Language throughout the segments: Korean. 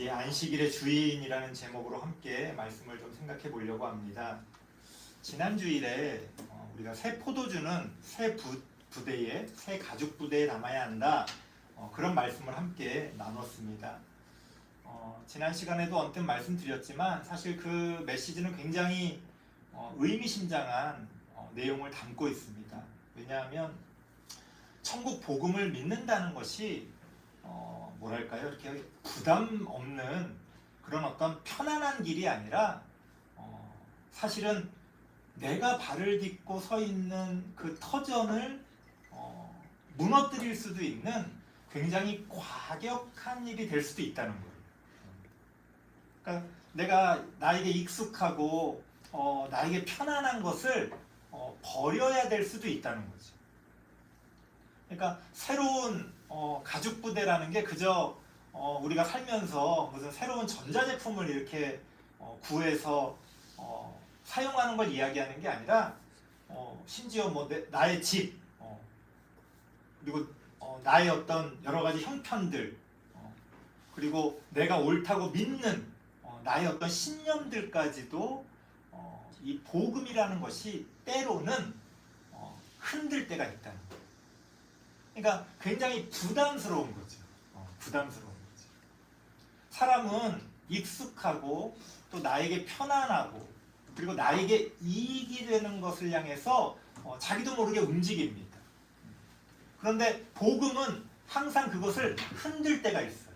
예, 안식일의 주인이라는 제목으로 함께 말씀을 좀 생각해 보려고 합니다. 지난 주일에 우리가 새 포도주는 새 부대에, 새 가죽 부대에 담아야 한다, 그런 말씀을 함께 나눴습니다. 지난 시간에도 언뜻 말씀드렸지만 사실 그 메시지는 굉장히 의미심장한 내용을 담고 있습니다. 왜냐하면 천국 복음을 믿는다는 것이 뭐랄까요, 이렇게 부담 없는 그런 어떤 편안한 길이 아니라 사실은 내가 발을 딛고 서 있는 그 터전을 무너뜨릴 수도 있는 굉장히 과격한 일이 될 수도 있다는 거예요. 그러니까 내가 나에게 익숙하고 나에게 편안한 것을 버려야 될 수도 있다는 거죠. 그러니까 새로운 가죽 부대라는 게 그저 우리가 살면서 무슨 새로운 전자제품을 이렇게 구해서 사용하는 걸 이야기하는 게 아니라 심지어 뭐 나의 집 그리고 나의 어떤 여러 가지 형편들 그리고 내가 옳다고 믿는 나의 어떤 신념들까지도 이 복음이라는 것이 때로는 흔들 때가 있다는 거예요. 그러니까 굉장히 부담스러운 거죠. 부담스러운 거죠. 사람은 익숙하고 또 나에게 편안하고 그리고 나에게 이익이 되는 것을 향해서 자기도 모르게 움직입니다. 그런데 복음은 항상 그것을 흔들 때가 있어요.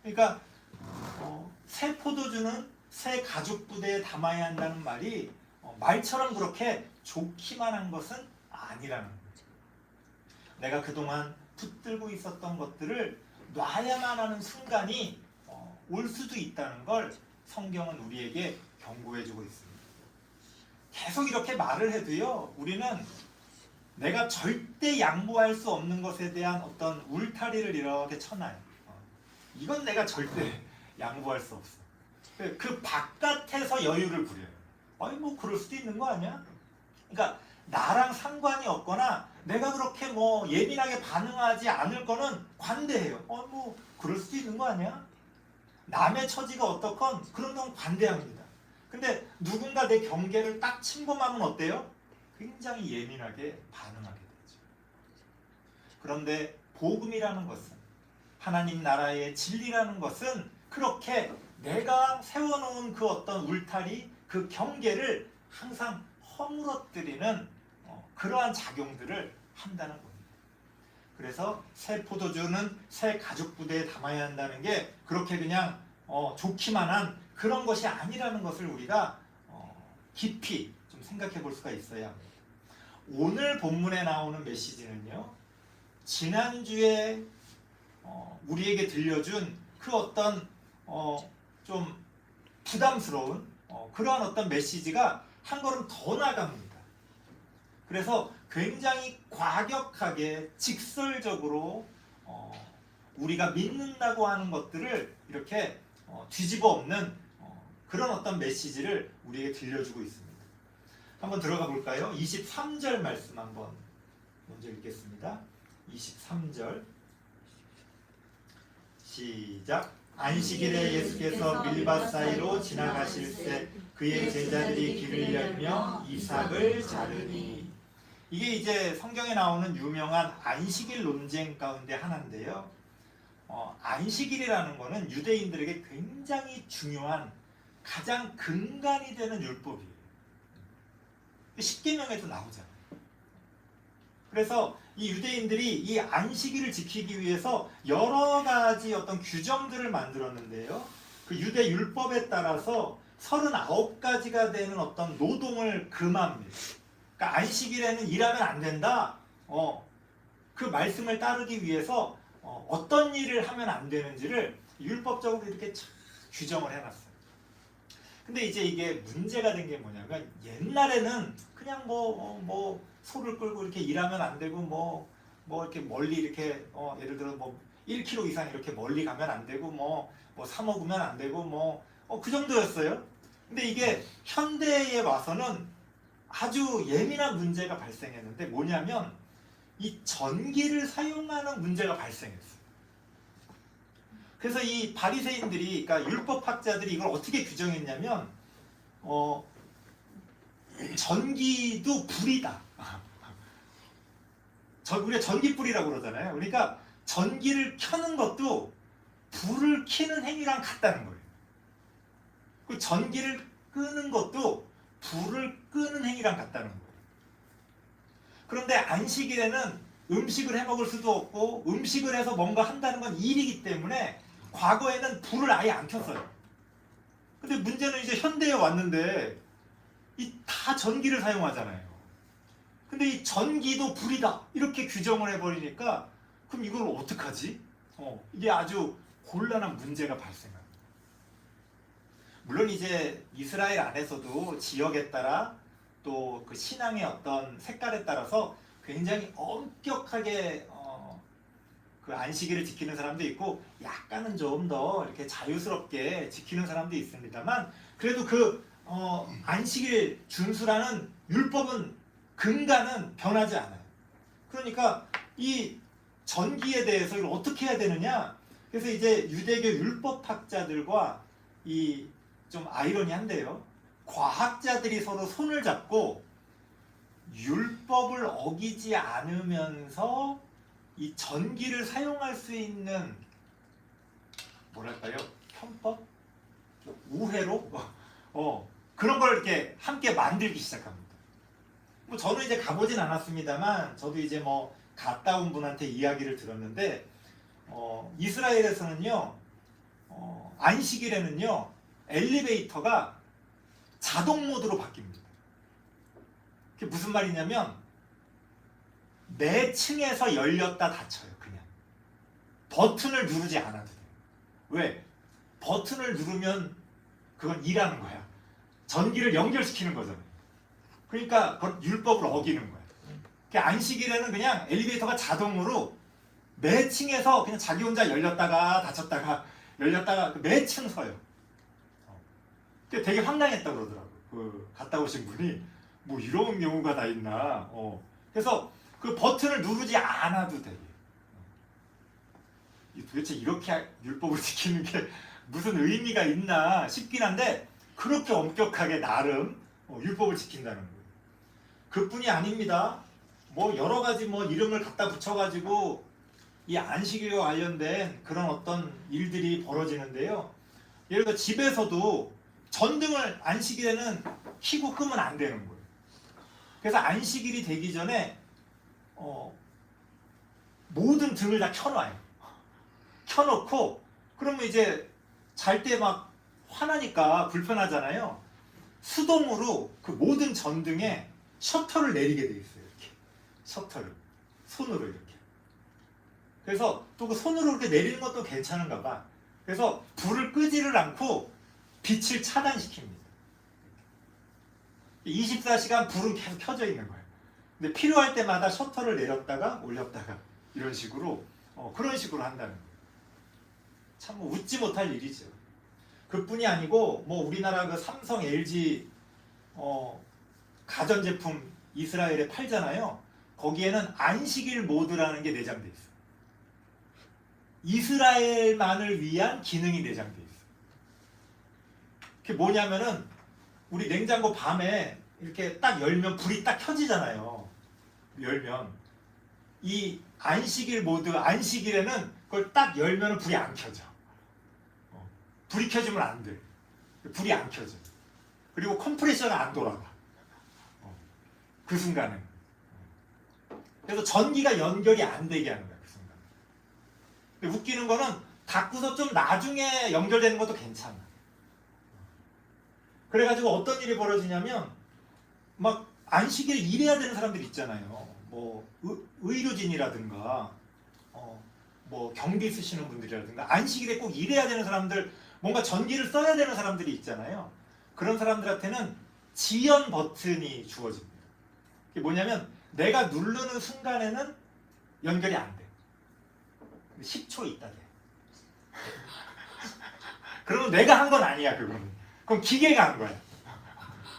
그러니까 새 포도주는 새 가죽 부대에 담아야 한다는 말이 말처럼 그렇게 좋기만 한 것은 아니라는 거예요. 내가 그동안 붙들고 있었던 것들을 놔야만 하는 순간이 올 수도 있다는 걸 성경은 우리에게 경고해주고 있습니다. 계속 이렇게 말을 해도요, 우리는 내가 절대 양보할 수 없는 것에 대한 어떤 울타리를 이렇게 쳐놔요. 이건 내가 절대 양보할 수 없어. 그 바깥에서 여유를 부려요. 아니 뭐 그럴 수도 있는 거 아니야? 그러니까 나랑 상관이 없거나 내가 그렇게 뭐 예민하게 반응하지 않을 거는 관대해요. 뭐 그럴 수도 있는 거 아니야? 남의 처지가 어떻건 그런 건 관대합니다. 근데 누군가 내 경계를 딱 침범하면 어때요? 굉장히 예민하게 반응하게 되죠. 그런데 복음이라는 것은, 하나님 나라의 진리라는 것은 그렇게 내가 세워놓은 그 어떤 울타리, 그 경계를 항상 허물어뜨리는 그러한 작용들을 한다는 겁니다. 그래서 새 포도주는 새 가죽 부대에 담아야 한다는 게 그렇게 그냥 좋기만 한 그런 것이 아니라는 것을 우리가 깊이 좀 생각해 볼 수가 있어야 합니다. 오늘 본문에 나오는 메시지는요, 지난주에 우리에게 들려준 그 어떤 좀 부담스러운 그러한 어떤 메시지가 한 걸음 더 나갑니다. 그래서 굉장히 과격하게 직설적으로 우리가 믿는다고 하는 것들을 이렇게 뒤집어 엎는 그런 어떤 메시지를 우리에게 들려주고 있습니다. 한번 들어가 볼까요? 23절 말씀 한번 먼저 읽겠습니다. 23절 시작. 안식일에 예수께서 밀밭 사이로 지나가실새 그의 제자들이 길을 열며 이삭을 자르니. 이게 이제 성경에 나오는 유명한 안식일 논쟁 가운데 하나인데요. 안식일이라는 것은 유대인들에게 굉장히 중요한 가장 근간이 되는 율법이에요. 십계명에도 나오잖아요. 그래서 이 유대인들이 이 안식일을 지키기 위해서 여러 가지 어떤 규정들을 만들었는데요. 그 유대 율법에 따라서 39가지가 되는 어떤 노동을 금합니다. 그러니까 안식일에는 일하면 안 된다. 그 말씀을 따르기 위해서 어떤 일을 하면 안 되는지를 율법적으로 이렇게 규정을 해놨어요. 근데 이제 이게 문제가 된 게 뭐냐면 옛날에는 그냥 뭐 소를 끌고 이렇게 일하면 안 되고 뭐 이렇게 멀리 이렇게 예를 들어 뭐 1km 이상 이렇게 멀리 가면 안 되고 뭐 사 먹으면 안 되고 그 정도였어요. 근데 이게 현대에 와서는 아주 예민한 문제가 발생했는데 뭐냐면 이 전기를 사용하는 문제가 발생했어요. 그래서 이 바리새인들이, 그러니까 율법학자들이 이걸 어떻게 규정했냐면 전기도 불이다. 우리가 전기불이라고 그러잖아요. 그러니까 전기를 켜는 것도 불을 켜는 행위랑 같다는 거예요. 그 전기를 끄는 것도 불을 끄는 행위랑 같다는 거예요. 그런데 안식일에는 음식을 해 먹을 수도 없고 음식을 해서 뭔가 한다는 건 일이기 때문에 과거에는 불을 아예 안 켰어요. 근데 문제는 이제 현대에 왔는데 다 전기를 사용하잖아요. 근데 이 전기도 불이다 이렇게 규정을 해버리니까 그럼 이걸 어떡하지? 이게 아주 곤란한 문제가 발생합니다. 물론 이제 이스라엘 안에서도 지역에 따라 또 그 신앙의 어떤 색깔에 따라서 굉장히 엄격하게 그 안식일을 지키는 사람도 있고 약간은 좀 더 이렇게 자유스럽게 지키는 사람도 있습니다만 그래도 그 안식일 준수라는 율법은 근간은 변하지 않아요. 그러니까 이 전기에 대해서 이걸 어떻게 해야 되느냐? 그래서 이제 유대교 율법학자들과 이 좀 아이러니한데요. 과학자들이 서로 손을 잡고 율법을 어기지 않으면서 이 전기를 사용할 수 있는 뭐랄까요? 편법? 우회로? 그런 걸 이렇게 함께 만들기 시작합니다. 뭐 저는 이제 가보진 않았습니다만 저도 이제 뭐 갔다 온 분한테 이야기를 들었는데 이스라엘에서는요 안식일에는요 엘리베이터가 자동 모드로 바뀝니다. 그게 무슨 말이냐면 매 층에서 열렸다 닫혀요. 그냥 버튼을 누르지 않아도 돼요. 왜? 버튼을 누르면 그건 일하는 거야. 전기를 연결시키는 거잖아요. 그러니까 그건 율법을 어기는 거야. 그러니까 안식일에는 그냥 엘리베이터가 자동으로 매 층에서 그냥 자기 혼자 열렸다가 닫혔다가 열렸다가 매 층 서요. 되게 황당했다고 그러더라고요. 그 갔다 오신 분이 뭐 이런 경우가 다 있나. 그래서 그 버튼을 누르지 않아도 되게. 도대체 이렇게 율법을 지키는 게 무슨 의미가 있나 싶긴 한데 그렇게 엄격하게 나름 율법을 지킨다는 거예요. 그뿐이 아닙니다. 뭐 여러 가지 뭐 이름을 갖다 붙여가지고 이 안식일과 관련된 그런 어떤 일들이 벌어지는데요. 예를 들어 집에서도 전등을 안식일에는 켜고 끄면 안 되는 거예요. 그래서 안식일이 되기 전에 모든 등을 다 켜놔요. 켜놓고 그러면 이제 잘 때 막 화나니까 불편하잖아요. 수동으로 그 모든 전등에 셔터를 내리게 돼 있어요. 이렇게 셔터를 손으로 이렇게. 그래서 또 그 손으로 이렇게 내리는 것도 괜찮은가 봐. 그래서 불을 끄지를 않고 빛을 차단시킵니다. 24시간 불은 계속 켜져 있는 거예요. 근데 필요할 때마다 셔터를 내렸다가 올렸다가 이런 식으로 그런 식으로 한다는 거예요. 참 웃지 못할 일이죠. 그뿐이 아니고 뭐 우리나라 그 삼성, LG 가전제품 이스라엘에 팔잖아요. 거기에는 안식일 모드라는 게 내장돼 있어요. 이스라엘만을 위한 기능이 내장돼 있어요. 그게 뭐냐면은 우리 냉장고 밤에 이렇게 딱 열면 불이 딱 켜지잖아요. 열면 이 안식일 모드 안식일에는 그걸 딱 열면 불이 안 켜져. 불이 켜지면 안 돼. 불이 안 켜져. 그리고 컴프레셔가 안 돌아가. 그 순간에. 그래서 전기가 연결이 안 되게 하는 거야. 그 순간. 근데 웃기는 거는 닫고서 좀 나중에 연결되는 것도 괜찮아. 그래가지고 어떤 일이 벌어지냐면 막 안식일에 일해야 되는 사람들 있잖아요. 뭐 의료진이라든가 뭐 경비 쓰시는 분들이라든가 안식일에 꼭 일해야 되는 사람들 뭔가 전기를 써야 되는 사람들이 있잖아요. 그런 사람들한테는 지연 버튼이 주어집니다. 그게 뭐냐면 내가 누르는 순간에는 연결이 안 돼. 10초 있다 돼. 그러면 내가 한 건 아니야 그거는. 그럼 기계가 한 거야.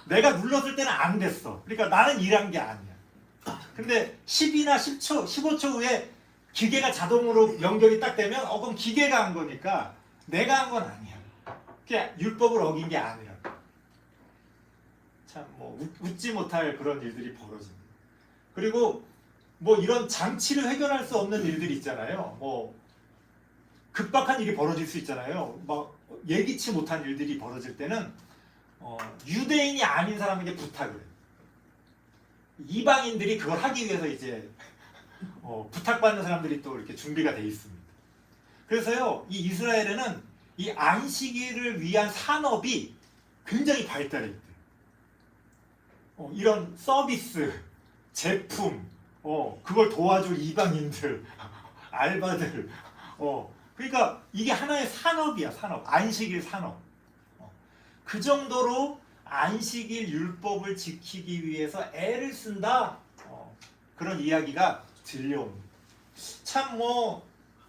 내가 눌렀을 때는 안 됐어. 그러니까 나는 일한 게 아니야. 근데 10이나 10초, 15초 후에 기계가 자동으로 연결이 딱 되면 그럼 기계가 한 거니까 내가 한 건 아니야. 그냥 율법을 어긴 게 아니라. 참 뭐 웃지 못할 그런 일들이 벌어집니다. 그리고 뭐 이런 장치를 해결할 수 없는 일들이 있잖아요. 뭐 급박한 일이 벌어질 수 있잖아요. 막 예기치 못한 일들이 벌어질 때는 유대인이 아닌 사람에게 부탁을 해요. 이방인들이 그걸 하기 위해서 이제 부탁받는 사람들이 또 이렇게 준비가 돼 있습니다. 그래서요, 이 이스라엘에는 이 안식일을 위한 산업이 굉장히 발달해 있대요. 이런 서비스, 제품, 그걸 도와줄 이방인들, 알바들, 그러니까 이게 하나의 산업이야, 산업. 안식일 산업. 그 정도로 안식일 율법을 지키기 위해서 애를 쓴다. 그런 이야기가 들려옵니다. 참 뭐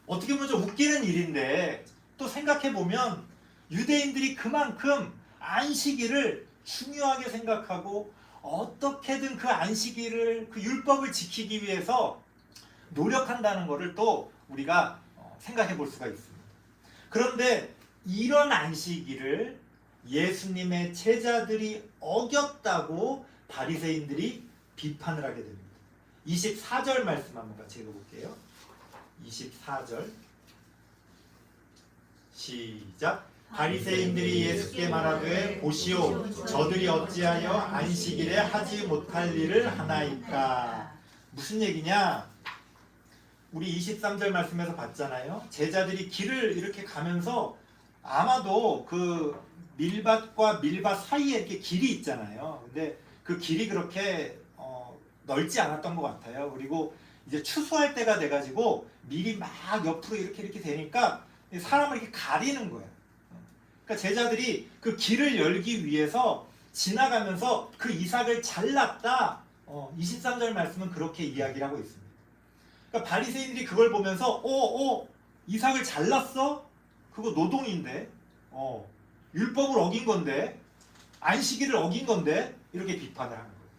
어떻게 보면 좀 웃기는 일인데 또 생각해 보면 유대인들이 그만큼 안식일을 중요하게 생각하고 어떻게든 그 안식일을 그 율법을 지키기 위해서 노력한다는 것을 또 우리가 생각해 볼 수가 있습니다. 그런데 이런 안식일을 예수님의 제자들이 어겼다고 바리새인들이 비판을 하게 됩니다. 24절 말씀 한번 같이 읽어볼게요. 24절 시작. 바리새인들이 예수께 말하되 보시오, 저들이 어찌하여 안식일에 하지 못할 일을 하나이까. 무슨 얘기냐? 우리 23절 말씀에서 봤잖아요. 제자들이 길을 이렇게 가면서 아마도 그 밀밭과 밀밭 사이에 이렇게 길이 있잖아요. 근데 그 길이 그렇게 넓지 않았던 것 같아요. 그리고 이제 추수할 때가 돼가지고 밀이 막 옆으로 이렇게 되니까 사람을 이렇게 가리는 거예요. 그러니까 제자들이 그 길을 열기 위해서 지나가면서 그 이삭을 잘랐다. 23절 말씀은 그렇게 이야기를 하고 있습니다. 그러니까 바리새인들이 그걸 보면서 이삭을 잘랐어? 그거 노동인데, 율법을 어긴 건데, 안식일을 어긴 건데, 이렇게 비판을 하는 거예요.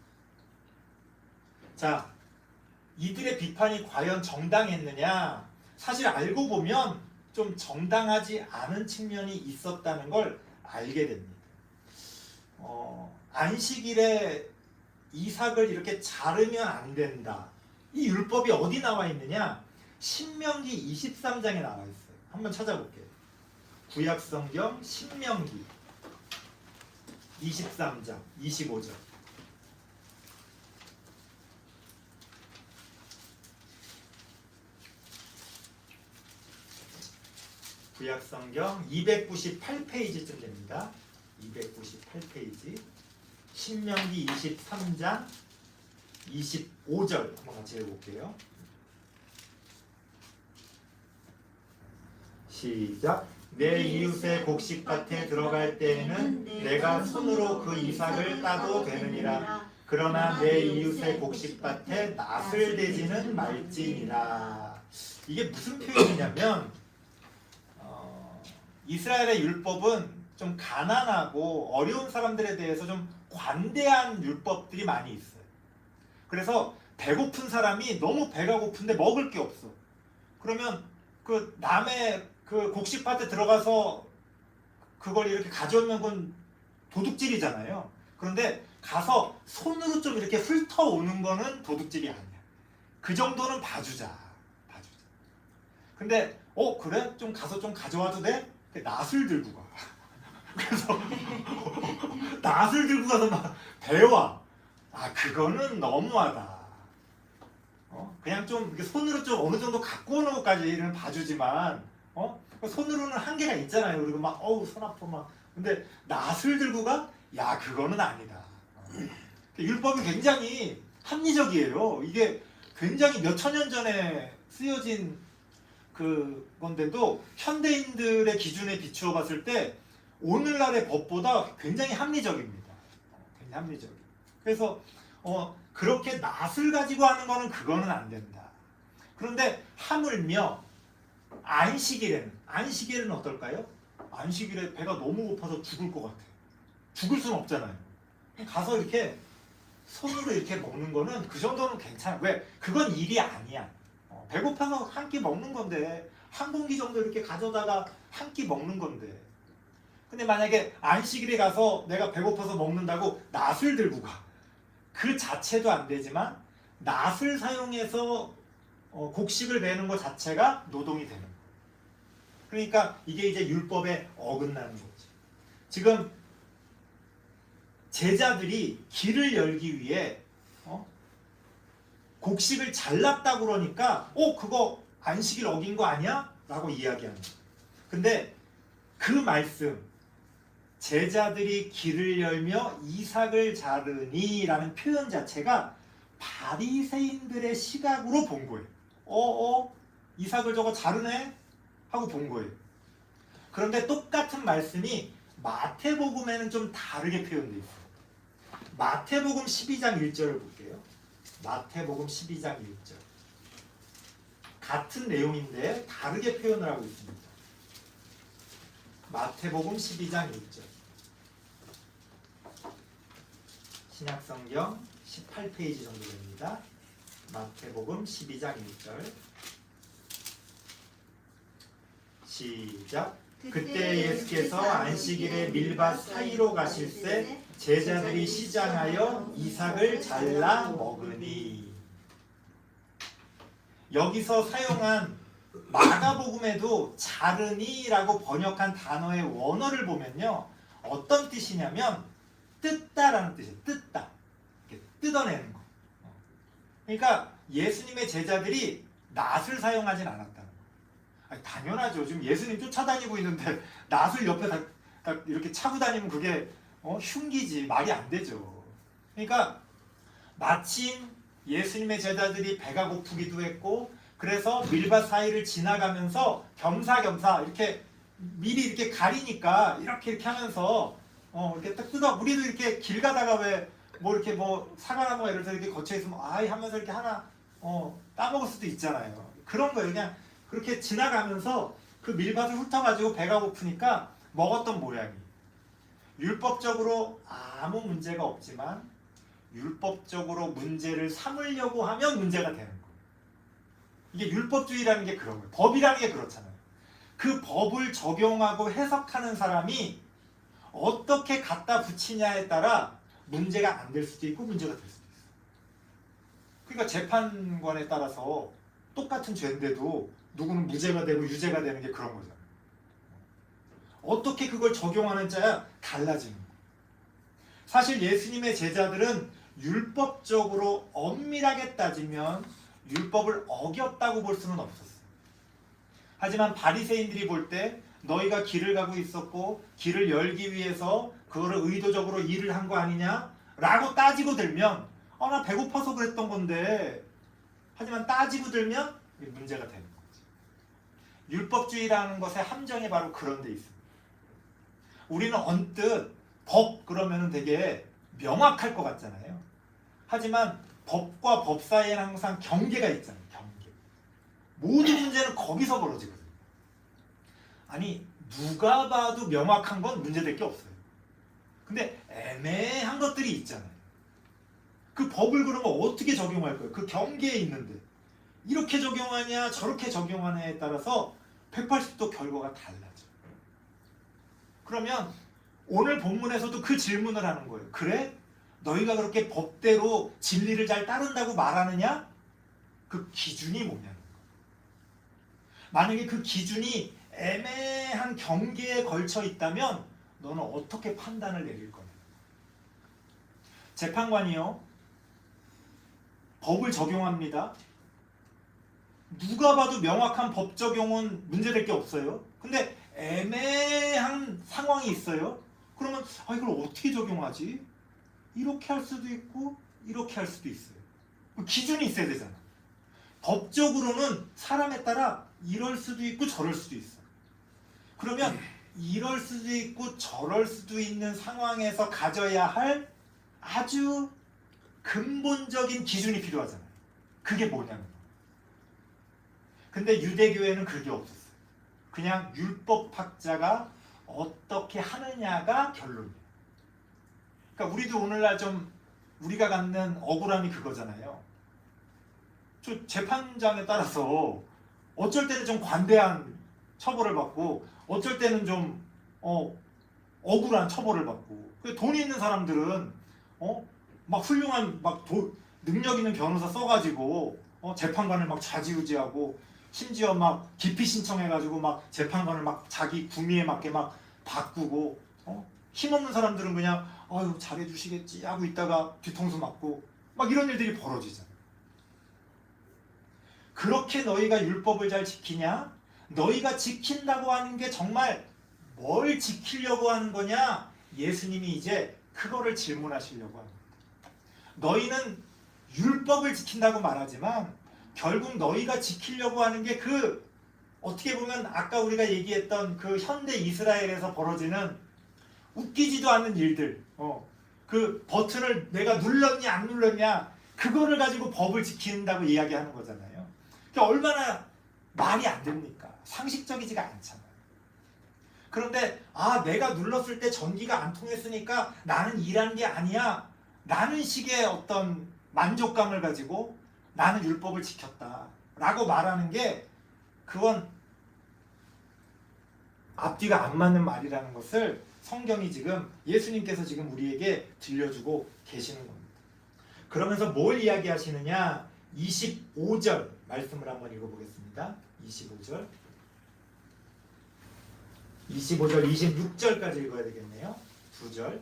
자, 이들의 비판이 과연 정당했느냐? 사실 알고 보면 좀 정당하지 않은 측면이 있었다는 걸 알게 됩니다. 안식일에 이삭을 이렇게 자르면 안 된다. 이 율법이 어디 나와 있느냐? 신명기 23장에 나와 있어요. 한번 찾아볼게요. 구약성경 신명기 23장 25절. 구약성경 298페이지쯤 됩니다. 298페이지. 신명기 23장 25절 한번 같이 읽어볼게요. 시작. 내 이웃의 곡식밭에 들어갈 때에는 내가 손으로 그 이삭을 따도 되느니라. 그러나 내 이웃의 곡식밭에 낫을 대지는 말지니라. 이게 무슨 표현이냐면 이스라엘의 율법은 좀 가난하고 어려운 사람들에 대해서 좀 관대한 율법들이 많이 있어요. 그래서 배고픈 사람이 너무 배가 고픈데 먹을 게 없어. 그러면 그 남의 그 곡식밭에 들어가서 그걸 이렇게 가져오면 그건 도둑질이잖아요. 그런데 가서 손으로 좀 이렇게 훑어오는 거는 도둑질이 아니야. 그 정도는 봐주자. 근데 그래? 좀 가서 좀 가져와도 돼? 낫을 들고 가. 그래서 낫을 들고 가서 막 배워. 그거는 너무하다. 그냥 좀 이렇게 손으로 좀 어느 정도 갖고 오는 것까지는 봐주지만 손으로는 한계가 있잖아요. 그리고 막 손 아파 막. 근데 낫을 들고 가? 야, 그거는 아니다. 율법이 굉장히 합리적이에요. 이게 굉장히 몇 천 년 전에 쓰여진 그건데도 현대인들의 기준에 비추어 봤을 때 오늘날의 법보다 굉장히 합리적입니다. 굉장히 합리적. 그래서 그렇게 낫을 가지고 하는 거는 그거는 안 된다. 그런데 하물며 안식일에는 어떨까요? 안식일에 배가 너무 고파서 죽을 것 같아. 죽을 수는 없잖아요. 가서 이렇게 손으로 이렇게 먹는 거는 그 정도는 괜찮아. 왜? 그건 일이 아니야. 배고파서 한 끼 먹는 건데 한 공기 정도 이렇게 가져다가 한 끼 먹는 건데. 근데 만약에 안식일에 가서 내가 배고파서 먹는다고 낫을 들고 가. 그 자체도 안 되지만 낫을 사용해서 곡식을 내는 것 자체가 노동이 되는 거예요. 그러니까 이게 이제 율법에 어긋나는 거지. 지금 제자들이 길을 열기 위해 곡식을 잘랐다고 그러니까 그거 안식일 어긴 거 아니야? 라고 이야기하는 거예요. 근데 그 말씀 제자들이 길을 열며 이삭을 자르니 라는 표현 자체가 바리새인들의 시각으로 본 거예요. 이삭을 저거 자르네? 하고 본 거예요. 그런데 똑같은 말씀이 마태복음에는 좀 다르게 표현되어 있어요. 마태복음 12장 1절을 볼게요. 마태복음 12장 1절. 같은 내용인데 다르게 표현을 하고 있습니다. 마태복음 12장 1절. 신약성경 18페이지 정도 됩니다. 마태복음 12장 1절. 시작. 그때 예수께서 안식일에 밀밭 사이로 가실새 제자들이 시장하여 이삭을 잘라 먹으니. 여기서 사용한 마가복음에도 자르니라고 번역한 단어의 원어를 보면요, 어떤 뜻이냐면 뜯다라는 뜻이에요. 뜯다, 이렇게 뜯어내는 거. 그러니까 예수님의 제자들이 낫을 사용하진 않았다는 거예요. 아니, 당연하죠. 지금 예수님 쫓아다니고 있는데 낫을 옆에 다 이렇게 차고 다니면 그게 흉기지, 말이 안 되죠. 그러니까 마침 예수님의 제자들이 배가 고프기도 했고, 그래서 밀밭 사이를 지나가면서 겸사겸사 이렇게 미리 이렇게 가리니까 이렇게 하면서 이렇게 딱 뜯어. 우리도 이렇게 길 가다가 왜 뭐 이렇게 뭐 사과나무가 이렇게 거쳐 있으면 아이 하면서 이렇게 하나 따먹을 수도 있잖아요. 그런 거예요. 그냥 그렇게 지나가면서 그 밀밭을 훑어가지고 배가 고프니까 먹었던 모양이. 율법적으로 아무 문제가 없지만 율법적으로 문제를 삼으려고 하면 문제가 되는 거예요. 이게 율법주의라는 게 그런 거예요. 법이라는 게 그렇잖아요. 그 법을 적용하고 해석하는 사람이 어떻게 갖다 붙이냐에 따라 문제가 안 될 수도 있고 문제가 될 수도 있어요. 그러니까 재판관에 따라서 똑같은 죄인데도 누구는 무죄가 되고 유죄가 되는 게 그런 거잖아요. 어떻게 그걸 적용하는지야 달라지는 거예요. 사실 예수님의 제자들은 율법적으로 엄밀하게 따지면 율법을 어겼다고 볼 수는 없었어요. 하지만 바리새인들이 볼 때 너희가 길을 가고 있었고 길을 열기 위해서 그거를 의도적으로 일을 한 거 아니냐? 라고 따지고 들면 나 배고파서 그랬던 건데, 하지만 따지고 들면 문제가 되는 거지. 율법주의라는 것의 함정이 바로 그런 데 있습니다. 우리는 언뜻 법 그러면 되게 명확할 것 같잖아요. 하지만 법과 법 사이에는 항상 경계가 있잖아요. 경계. 모든 문제는 거기서 벌어지거든요. 아니, 누가 봐도 명확한 건 문제될 게 없어요. 근데 애매한 것들이 있잖아요. 그 법을 그러면 어떻게 적용할 거예요? 그 경계에 있는데 이렇게 적용하냐 저렇게 적용하냐에 따라서 180도 결과가 달라져. 그러면 오늘 본문에서도 그 질문을 하는 거예요. 그래? 너희가 그렇게 법대로 진리를 잘 따른다고 말하느냐? 그 기준이 뭐냐는 거예요. 만약에 그 기준이 애매한 경계에 걸쳐 있다면 너는 어떻게 판단을 내릴 거냐? 재판관이요, 법을 적용합니다. 누가 봐도 명확한 법 적용은 문제될 게 없어요. 근데 애매한 상황이 있어요. 그러면 이걸 어떻게 적용하지? 이렇게 할 수도 있고 이렇게 할 수도 있어요. 기준이 있어야 되잖아. 법적으로는 사람에 따라 이럴 수도 있고 저럴 수도 있어. 그러면 이럴 수도 있고 저럴 수도 있는 상황에서 가져야 할 아주 근본적인 기준이 필요하잖아요. 그게 뭐냐면, 근데 유대교회는 그게 없었어요. 그냥 율법학자가 어떻게 하느냐가 결론이에요. 그러니까 우리도 오늘날 좀 우리가 갖는 억울함이 그거잖아요. 저 재판장에 따라서 어쩔 때는 좀 관대한 처벌을 받고 어쩔 때는 좀 억울한 처벌을 받고 돈 있는 사람들은 막 훌륭한 능력 있는 변호사 써가지고 재판관을 막 좌지우지하고 심지어 막 기피 신청해가지고 막 재판관을 막 자기 구미에 맞게 막 바꾸고 힘없는 사람들은 그냥 아유 잘해주시겠지 하고 있다가 뒤통수 맞고 막 이런 일들이 벌어지잖아. 그렇게 너희가 율법을 잘 지키냐? 너희가 지킨다고 하는 게 정말 뭘 지키려고 하는 거냐? 예수님이 이제 그거를 질문하시려고 합니다. 너희는 율법을 지킨다고 말하지만 결국 너희가 지키려고 하는 게 어떻게 보면 아까 우리가 얘기했던 그 현대 이스라엘에서 벌어지는 웃기지도 않는 일들, 그 버튼을 내가 눌렀냐 안 눌렀냐 그거를 가지고 법을 지킨다고 이야기하는 거잖아요. 그러니까 얼마나 말이 안 됩니까? 상식적이지가 않잖아요. 그런데 내가 눌렀을 때 전기가 안 통했으니까 나는 일한 게 아니야 라는 식의 어떤 만족감을 가지고 나는 율법을 지켰다 라고 말하는 게 그건 앞뒤가 안 맞는 말이라는 것을 성경이 지금 예수님께서 지금 우리에게 들려주고 계시는 겁니다. 그러면서 뭘 이야기하시느냐? 25절 말씀을 한번 읽어보겠습니다. 25절 26절까지 읽어야 되겠네요. 2절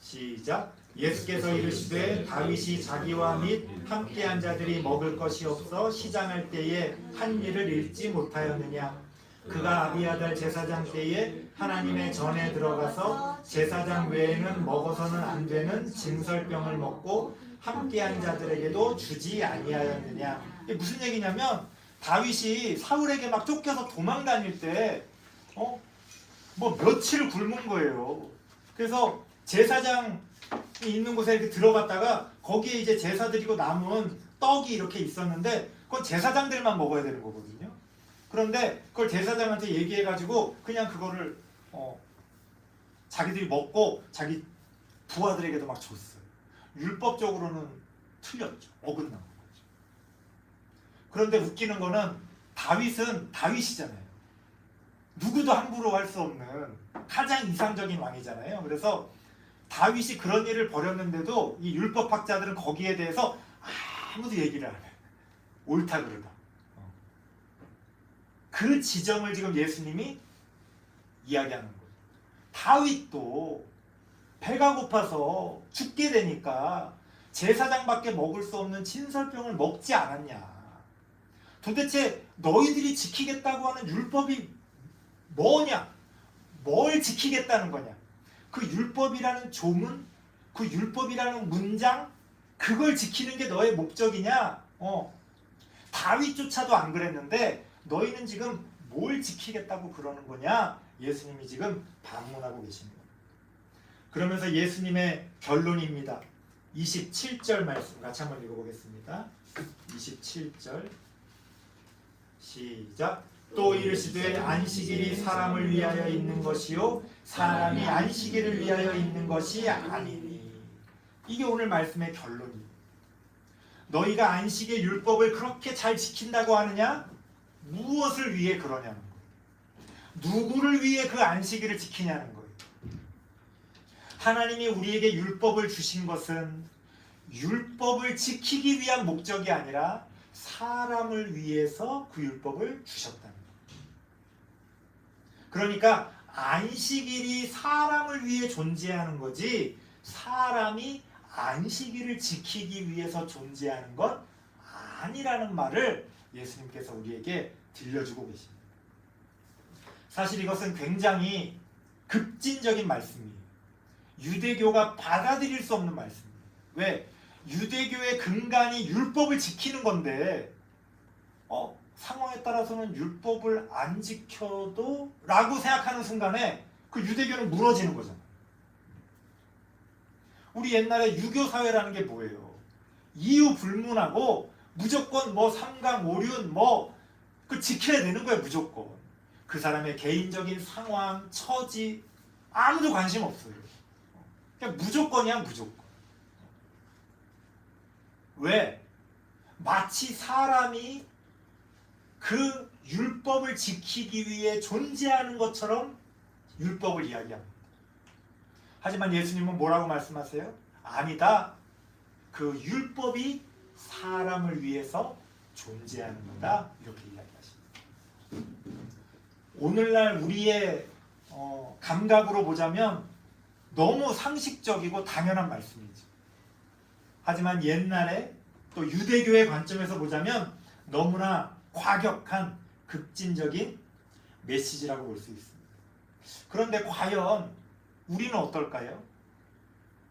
시작. 예수께서 이르시되 다윗이 자기와 및 함께한 자들이 먹을 것이 없어 시장할 때에 한 일을 잃지 못하였느냐? 그가 아비아달 제사장 때에 하나님의 전에 들어가서 제사장 외에는 먹어서는 안 되는 진설병을 먹고 함께한 자들에게도 주지 아니하였느냐? 이게 무슨 얘기냐면 다윗이 사울에게 막 쫓겨서 도망 다닐 때 뭐 며칠 굶은 거예요. 그래서 제사장이 있는 곳에 이렇게 들어갔다가 거기에 이제 제사 드리고 남은 떡이 이렇게 있었는데 그건 제사장들만 먹어야 되는 거거든요. 그런데 그걸 제사장한테 얘기해가지고 그냥 그거를 자기들이 먹고 자기 부하들에게도 막 줬어요. 율법적으로는 틀렸죠. 어긋난 거죠. 그런데 웃기는 거는 다윗은 다윗이잖아요. 누구도 함부로 할 수 없는 가장 이상적인 왕이잖아요. 그래서 다윗이 그런 일을 벌였는데도 이 율법학자들은 거기에 대해서 아무도 얘기를 안 해요. 옳다 그러다. 그 지점을 지금 예수님이 이야기하는 거예요. 다윗도 배가 고파서 죽게 되니까 제사장밖에 먹을 수 없는 진설병을 먹지 않았냐. 도대체 너희들이 지키겠다고 하는 율법이 뭐냐? 뭘 지키겠다는 거냐? 그 율법이라는 조문, 그 율법이라는 문장, 그걸 지키는 게 너의 목적이냐? 다윗조차도 안 그랬는데 너희는 지금 뭘 지키겠다고 그러는 거냐? 예수님이 지금 반문하고 계십니다. 그러면서 예수님의 결론입니다. 27절 말씀 같이 한번 읽어보겠습니다. 27절 시작. 또 이르시되 안식일이 사람을 위하여 있는 것이요 사람이 안식일을 위하여 있는 것이 아니니. 이게 오늘 말씀의 결론이에요. 너희가 안식의 율법을 그렇게 잘 지킨다고 하느냐? 무엇을 위해 그러냐는 거예요. 누구를 위해 그 안식일을 지키냐는 거예요. 하나님이 우리에게 율법을 주신 것은 율법을 지키기 위한 목적이 아니라 사람을 위해서 그 율법을 주셨다는 거예요. 그러니까 안식일이 사람을 위해 존재하는 거지 사람이 안식일을 지키기 위해서 존재하는 것 아니라는 말을 예수님께서 우리에게 들려주고 계십니다. 사실 이것은 굉장히 급진적인 말씀이에요. 유대교가 받아들일 수 없는 말씀이에요. 왜? 유대교의 근간이 율법을 지키는 건데 상황에 따라서는 율법을 안 지켜도 라고 생각하는 순간에 그 유대교는 무너지는 거잖아요. 우리 옛날에 유교 사회라는 게 뭐예요? 이유 불문하고 무조건 삼강 오륜 그 지켜야 되는 거예요. 무조건 그 사람의 개인적인 상황, 처지 아무도 관심 없어요. 그냥 무조건이야 무조건. 왜? 마치 사람이 그 율법을 지키기 위해 존재하는 것처럼 율법을 이야기합니다. 하지만 예수님은 뭐라고 말씀하세요? 아니다. 그 율법이 사람을 위해서 존재하는 거다. 이렇게 이야기하십니다. 오늘날 우리의 감각으로 보자면 너무 상식적이고 당연한 말씀이죠. 하지만 옛날에 또 유대교의 관점에서 보자면 너무나 과격한 급진적인 메시지라고 볼 수 있습니다. 그런데 과연 우리는 어떨까요?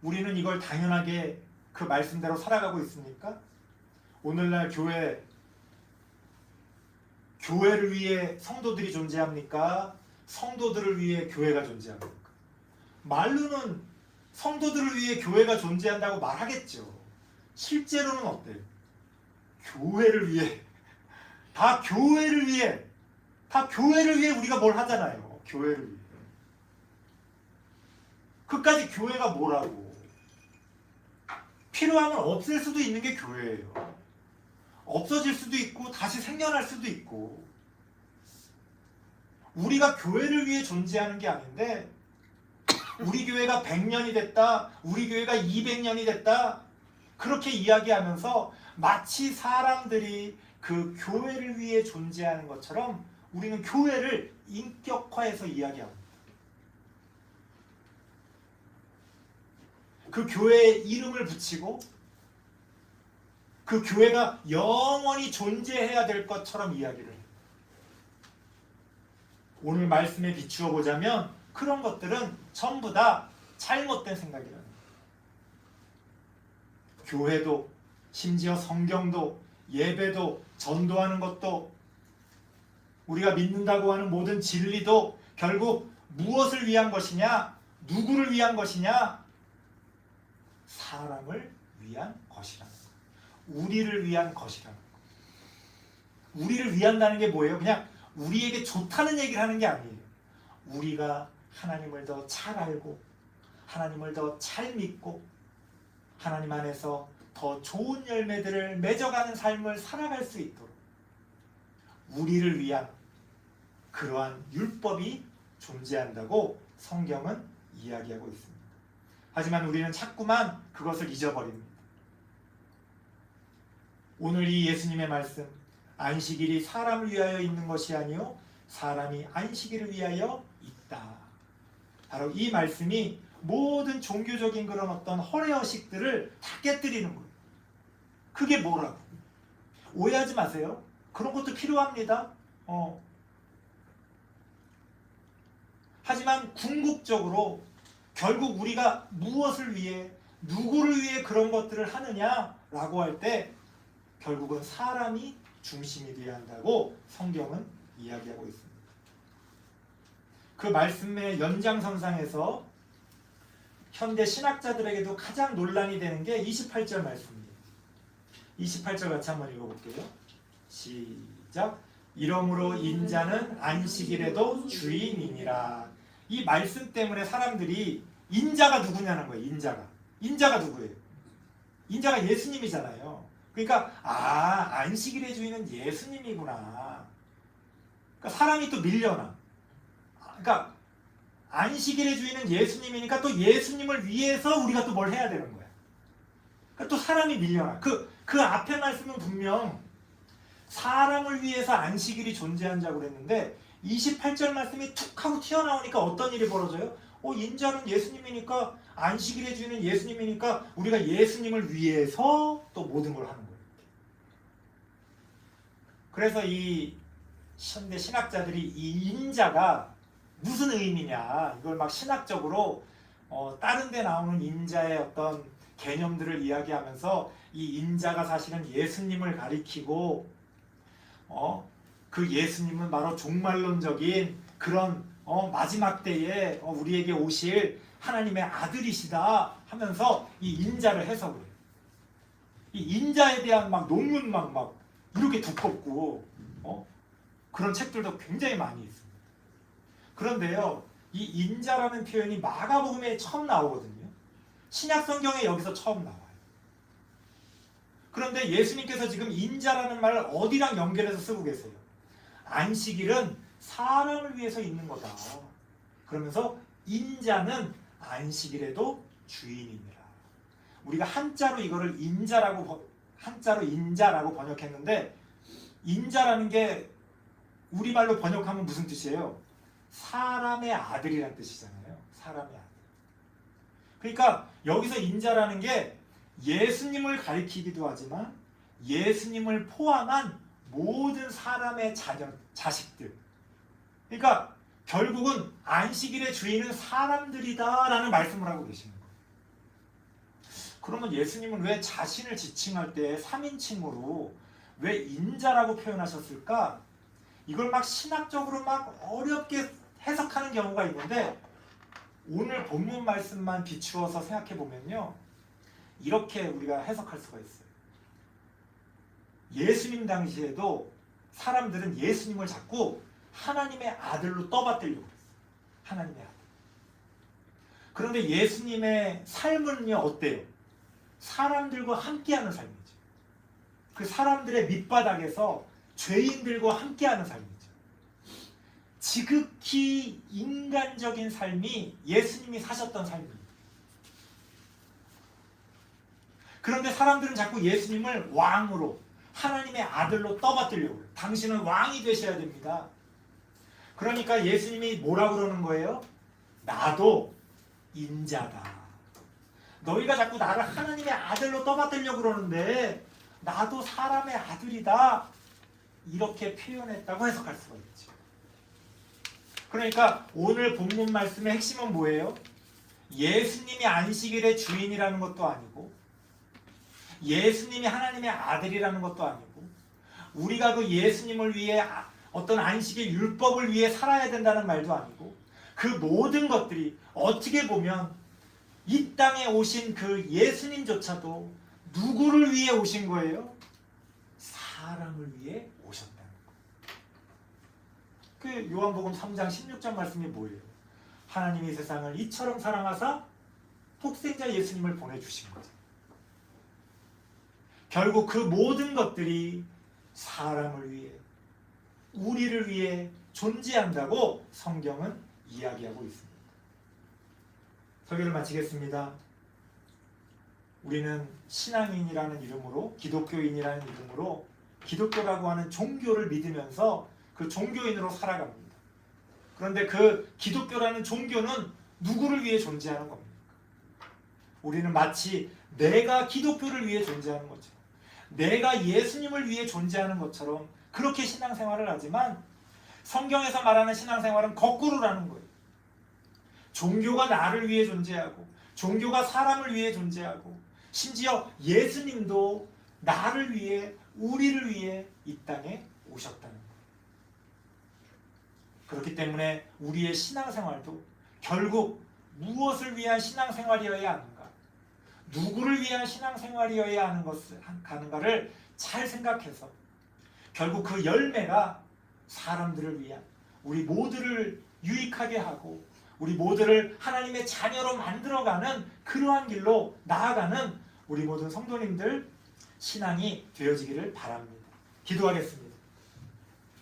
우리는 이걸 당연하게 그 말씀대로 살아가고 있습니까? 오늘날 교회를 위해 성도들이 존재합니까? 성도들을 위해 교회가 존재합니까? 말로는 성도들을 위해 교회가 존재한다고 말하겠죠. 실제로는 어때요? 교회를 위해, 다 교회를 위해 우리가 뭘 하잖아요. 교회를 위해. 그까지 교회가 뭐라고? 필요하면 없앨 수도 있는 게 교회예요. 없어질 수도 있고 다시 생겨날 수도 있고. 우리가 교회를 위해 존재하는 게 아닌데 우리 교회가 100년이 됐다, 우리 교회가 200년이 됐다 그렇게 이야기하면서 마치 사람들이 그 교회를 위해 존재하는 것처럼 우리는 교회를 인격화해서 이야기합니다. 그 교회에 이름을 붙이고 그 교회가 영원히 존재해야 될 것처럼 이야기를 해요. 오늘 말씀에 비추어 보자면 그런 것들은 전부 다 잘못된 생각이라는 거예요. 교회도 심지어 성경도 예배도 전도하는 것도 우리가 믿는다고 하는 모든 진리도 결국 무엇을 위한 것이냐? 누구를 위한 것이냐? 사람을 위한 것이라는 거예요. 우리를 위한 것이라는 거예요. 우리를 위한다는 게 뭐예요? 그냥 우리에게 좋다는 얘기를 하는 게 아니에요. 우리가 하나님을 더 잘 알고 하나님을 더 잘 믿고 하나님 안에서 더 좋은 열매들을 맺어가는 삶을 살아갈 수 있도록 우리를 위한 그러한 율법이 존재한다고 성경은 이야기하고 있습니다. 하지만 우리는 자꾸만 그것을 잊어버립니다. 오늘 이 예수님의 말씀, 안식일이 사람을 위하여 있는 것이 아니요 사람이 안식일을 위하여 있다. 바로 이 말씀이 모든 종교적인 그런 어떤 허례허식들을 다 깨뜨리는 거예요. 그게 뭐라고? 오해하지 마세요. 그런 것도 필요합니다. 하지만 궁극적으로 결국 우리가 무엇을 위해 누구를 위해 그런 것들을 하느냐라고 할 때 결국은 사람이 중심이 되어야 한다고 성경은 이야기하고 있습니다. 그 말씀의 연장선상에서 현대 신학자들에게도 가장 논란이 되는 게 28절 말씀입니다. 28절 같이 한번 읽어볼게요. 시작. 이러므로 인자는 안식일에도 주인이니라. 이 말씀 때문에 사람들이 인자가 누구냐는 거예요. 인자가 누구예요? 인자가 예수님이잖아요. 그러니까 안식일의 주인은 예수님이구나. 그러니까 사람이 또 밀려나. 그러니까 안식일의 주인은 예수님이니까 또 예수님을 위해서 우리가 또 뭘 해야 되는 거야. 그러니까 또 사람이 밀려나. 그 앞에 말씀은 분명 사람을 위해서 안식일이 존재한다고 그랬는데 28절 말씀이 툭 하고 튀어나오니까 어떤 일이 벌어져요? 인자는 예수님이니까 안식일의 주인은 예수님이니까 우리가 예수님을 위해서 또 모든 걸 하는 거예요. 그래서 이 현대 신학자들이 이 인자가 무슨 의미냐 이걸 막 신학적으로 다른 데 나오는 인자의 어떤 개념들을 이야기하면서 이 인자가 사실은 예수님을 가리키고 그 예수님은 바로 종말론적인 그런 마지막 때에 우리에게 오실 하나님의 아들이시다 하면서 이 인자를 해석을 해요. 이 인자에 대한 막 논문 막 이렇게 두껍고 그런 책들도 굉장히 많이 있습니다. 그런데요, 이 인자라는 표현이 마가복음에 처음 나오거든요. 신약 성경에 여기서 처음 나와요. 그런데 예수님께서 지금 인자라는 말을 어디랑 연결해서 쓰고 계세요? 안식일은 사람을 위해서 있는 거다. 그러면서 인자는 안식일에도 주인이니라. 우리가 한자로 이거를 한자로 인자라고 번역했는데, 인자라는 게 우리말로 번역하면 무슨 뜻이에요? 사람의 아들이라는 뜻이잖아요. 사람의 아들. 그러니까 여기서 인자라는 게 예수님을 가리키기도 하지만 예수님을 포함한 모든 사람의 자식들. 그러니까 결국은 안식일의 주인은 사람들이다라는 말씀을 하고 계시는 거예요. 그러면 예수님은 왜 자신을 지칭할 때 3인칭으로 왜 인자라고 표현하셨을까? 이걸 막 신학적으로 막 어렵게 해석하는 경우가 있는데, 오늘 본문 말씀만 비추어서 생각해 보면요, 이렇게 우리가 해석할 수가 있어요. 예수님 당시에도 사람들은 예수님을 자꾸 하나님의 아들로 떠받들려고 했어요. 하나님의 아들. 그런데 예수님의 삶은요, 어때요? 사람들과 함께하는 삶이죠. 그 사람들의 밑바닥에서 죄인들과 함께하는 삶이죠. 지극히 인간적인 삶이 예수님이 사셨던 삶입니다. 그런데 사람들은 자꾸 예수님을 왕으로, 하나님의 아들로 떠받들려고 해요. 당신은 왕이 되셔야 됩니다. 그러니까 예수님이 뭐라고 그러는 거예요? 나도 인자다. 너희가 자꾸 나를 하나님의 아들로 떠받들려고 그러는데 나도 사람의 아들이다. 이렇게 표현했다고 해석할 수가 있죠. 그러니까 오늘 본문 말씀의 핵심은 뭐예요? 예수님이 안식일의 주인이라는 것도 아니고, 예수님이 하나님의 아들이라는 것도 아니고, 우리가 그 예수님을 위해 어떤 안식일 율법을 위해 살아야 된다는 말도 아니고, 그 모든 것들이 어떻게 보면 이 땅에 오신 그 예수님조차도 누구를 위해 오신 거예요? 사람을 위해 오셨다는 거예요. 그 요한복음 3장 16절 말씀이 뭐예요? 하나님이 세상을 이처럼 사랑하사 독생자 예수님을 보내주신 거죠. 결국 그 모든 것들이 사람을 위해, 우리를 위해 존재한다고 성경은 이야기하고 있습니다. 설교를 마치겠습니다. 우리는 신앙인이라는 이름으로, 기독교인이라는 이름으로 기독교라고 하는 종교를 믿으면서 그 종교인으로 살아갑니다. 그런데 그 기독교라는 종교는 누구를 위해 존재하는 겁니까? 우리는 마치 내가 기독교를 위해 존재하는 것처럼, 내가 예수님을 위해 존재하는 것처럼 그렇게 신앙생활을 하지만, 성경에서 말하는 신앙생활은 거꾸로라는 거예요. 종교가 나를 위해 존재하고, 종교가 사람을 위해 존재하고, 심지어 예수님도 나를 위해, 우리를 위해 이 땅에 오셨다는 거예요. 그렇기 때문에 우리의 신앙생활도 결국 무엇을 위한 신앙생활이어야 하는가, 누구를 위한 신앙생활이어야 하는가를 잘 생각해서 결국 그 열매가 사람들을 위한, 우리 모두를 유익하게 하고 우리 모두를 하나님의 자녀로 만들어가는 그러한 길로 나아가는 우리 모든 성도님들 신앙이 되어지기를 바랍니다. 기도하겠습니다.